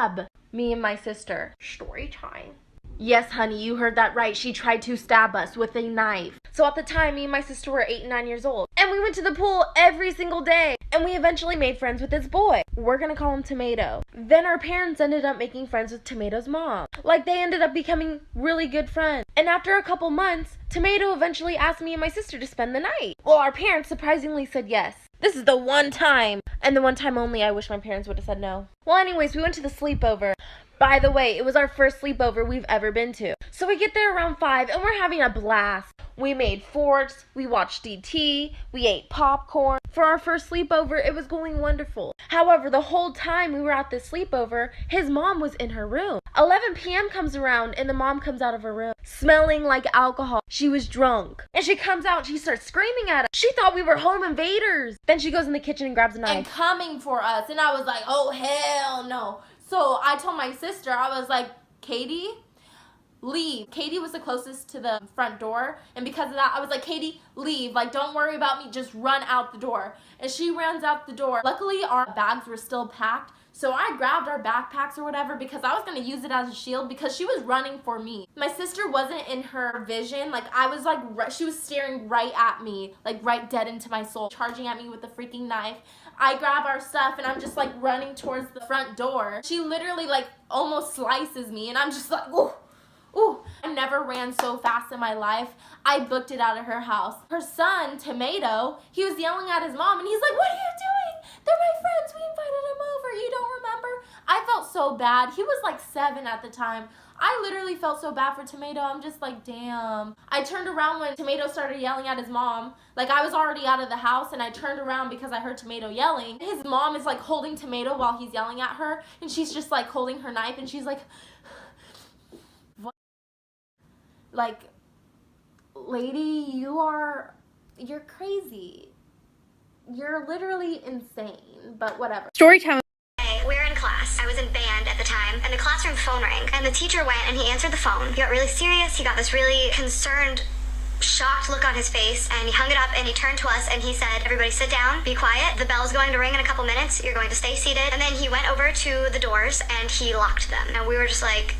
stab me and my sister. Story time. Yes, honey, you heard that right. She tried to stab us with a knife. So at the time, me and my sister were 8 and 9 years old. And we went to the pool every single day. And we eventually made friends with this boy. We're gonna call him Tomato. Then our parents ended up making friends with Tomato's mom. Like, they ended up becoming really good friends. And after a couple months, Tomato eventually asked me and my sister to spend the night. Well, our parents surprisingly said yes. This is the one time, and the one time only, I wish my parents would have said no. Well, anyways, we went to the sleepover. By the way, it was our first sleepover we've ever been to. So we get there around 5 and we're having a blast. We made forts, we watched DT, we ate popcorn. For our first sleepover, it was going wonderful. However, the whole time we were at this sleepover, his mom was in her room. 11 p.m. comes around and the mom comes out of her room, smelling like alcohol. She was drunk. And she comes out and she starts screaming at us. She thought we were home invaders. Then she goes in the kitchen and grabs a knife. And coming for us. And I was like, oh, hell no. So I told my sister, I was like, Katie, leave. Katie was the closest to the front door. And because of that, I was like, Katie, leave. Like, don't worry about me. Just run out the door. And she runs out the door. Luckily, our bags were still packed. So I grabbed our backpacks or whatever because I was going to use it as a shield because she was running for me. My sister wasn't in her vision. Like, I was like, she was staring right at me, like right dead into my soul, charging at me with the freaking knife. I grab our stuff and I'm just like running towards the front door. She literally like almost slices me and I'm just like, ooh. Ooh, I never ran so fast in my life. I booked it out of her house. Her son, Tomato, he was yelling at his mom and he's like, what are you doing? They're my friends. We invited them over. You don't remember? I felt so bad. He was like 7 at the time. I literally felt so bad for Tomato. I'm just like, damn. I turned around when Tomato started yelling at his mom. Like, I was already out of the house and I turned around because I heard Tomato yelling. His mom is like holding Tomato while he's yelling at her and she's just like holding her knife and she's like, like, lady, you're crazy. You're literally insane, but whatever. Story time. We were in class. I was in band at the time, and the classroom phone rang, and the teacher went and he answered the phone. He got really serious. He got this really concerned, shocked look on his face, and he hung it up and he turned to us and he said, everybody sit down, be quiet. The bell's going to ring in a couple minutes. You're going to stay seated. And then he went over to the doors and he locked them. And we were just like,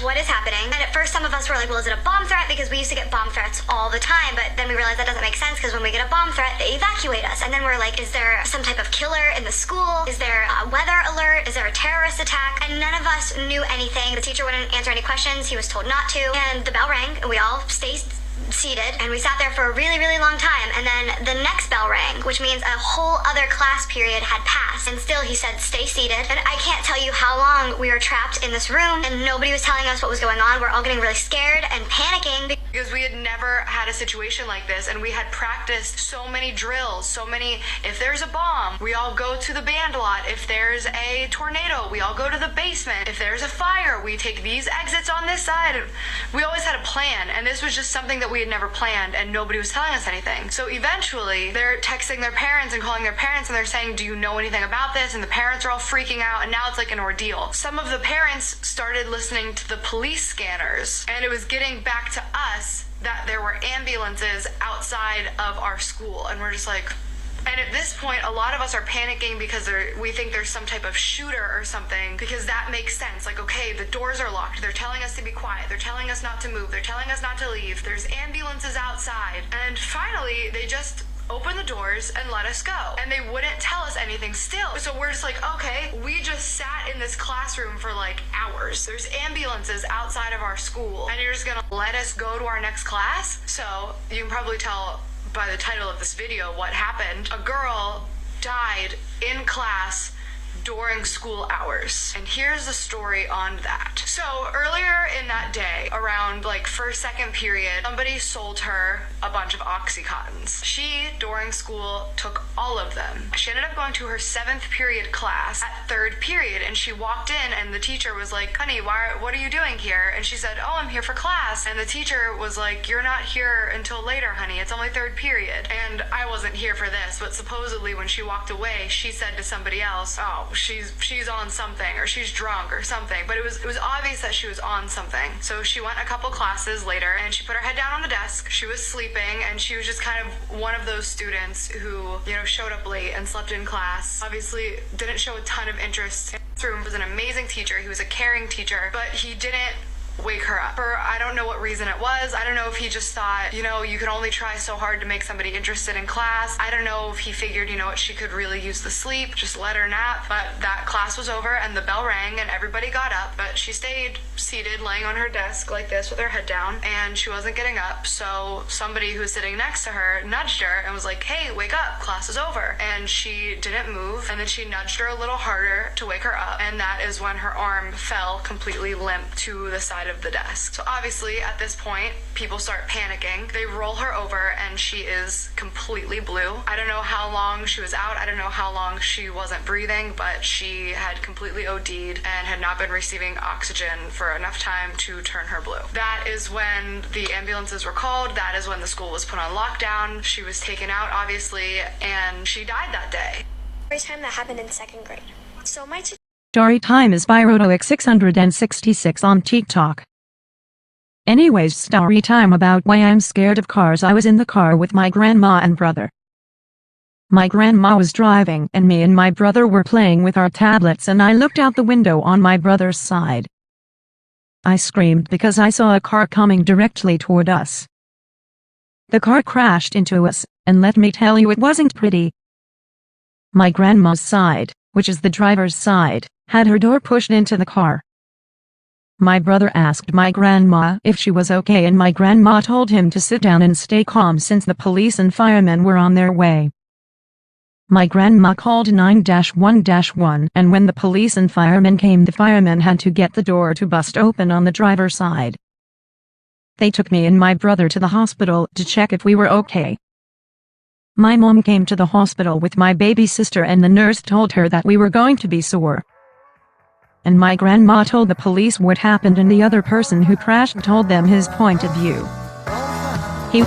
what is happening? And at first some of us were like, well, is it a bomb threat? Because we used to get bomb threats all the time, but then we realized that doesn't make sense because when we get a bomb threat, they evacuate us. And then we're like, is there some type of killer in the school? Is there a weather alert? Is there a terrorist attack? And none of us knew anything. The teacher wouldn't answer any questions. He was told not to. And the bell rang and we all stayed seated and we sat there for a really, really long time. And then the next bell rang, which means a whole other class period had passed. And still he said, stay seated. And I can't tell you how long we were trapped in this room and nobody was telling us what was going on. We're all getting really scared and panicking. Because we had never had a situation like this and we had practiced so many drills, so many, if there's a bomb, we all go to the band lot. If there's a tornado, we all go to the basement. If there's a fire, we take these exits on this side. We always had a plan, and this was just something that we had never planned and nobody was telling us anything. So eventually they're texting their parents and calling their parents and they're saying, do you know anything about this? And the parents are all freaking out and now it's like an ordeal. Some of the parents started listening to the police scanners and it was getting back to us that there were ambulances outside of our school and we're just like, and at this point, a lot of us are panicking because we think there's some type of shooter or something, because that makes sense. Like, okay, the doors are locked. They're telling us to be quiet. They're telling us not to move. They're telling us not to leave. There's ambulances outside. And finally, they just opened the doors and let us go. And they wouldn't tell us anything still. So we're just like, okay, we just sat in this classroom for like hours. There's ambulances outside of our school. And you're just gonna let us go to our next class? So you can probably tell by the title of this video what happened. A girl died in class during school hours. And here's the story on that. So earlier in that day, around like first, second period, somebody sold her a bunch of Oxycontins. She, during school, took all of them. She ended up going to her 7th period class at 3rd period and she walked in and the teacher was like, honey, what are you doing here? And she said, oh, I'm here for class. And the teacher was like, you're not here until later, honey. It's only 3rd period. And I wasn't here for this, but supposedly when she walked away, she said to somebody else, oh, she's on something or she's drunk or something, but it was obvious that she was on something. So she went a couple classes later and she put her head down on the desk. She was sleeping and she was just kind of one of those students who, you know, showed up late and slept in class. Obviously didn't show a ton of interest. He was an amazing teacher. He was a caring teacher, but he didn't wake her up. For I don't know what reason it was. I don't know if he just thought, you know, you can only try so hard to make somebody interested in class. I don't know if he figured, you know what, she could really use the sleep, just let her nap. But that class was over and the bell rang and everybody got up, but she stayed seated laying on her desk like this with her head down, and she wasn't getting up. So somebody who was sitting next to her nudged her and was like, hey, wake up, class is over. And she didn't move, and then she nudged her a little harder to wake her up, and that is when her arm fell completely limp to the side of the desk. So obviously at this point people start panicking. They roll her over and she is completely blue. I don't know how long she was out. I don't know how long she wasn't breathing, but she had completely OD'd and had not been receiving oxygen for enough time to turn her blue. That is when the ambulances were called. That is when the school was put on lockdown. She was taken out obviously, and she died that day. Story time that happened in 2nd grade. So my Storytime is by Rotox666 on TikTok. Anyways, story time about why I'm scared of cars. I was in the car with my grandma and brother. My grandma was driving and me and my brother were playing with our tablets, and I looked out the window on my brother's side. I screamed because I saw a car coming directly toward us. The car crashed into us, and let me tell you, it wasn't pretty. My grandma's side, which is the driver's side, had her door pushed into the car. My brother asked my grandma if she was okay, and my grandma told him to sit down and stay calm since the police and firemen were on their way. My grandma called 911, and when the police and firemen came, the firemen had to get the door to bust open on the driver's side. They took me and my brother to the hospital to check if we were okay. My mom came to the hospital with my baby sister, and the nurse told her that we were going to be sore. And my grandma told the police what happened, and the other person who crashed told them his point of view. He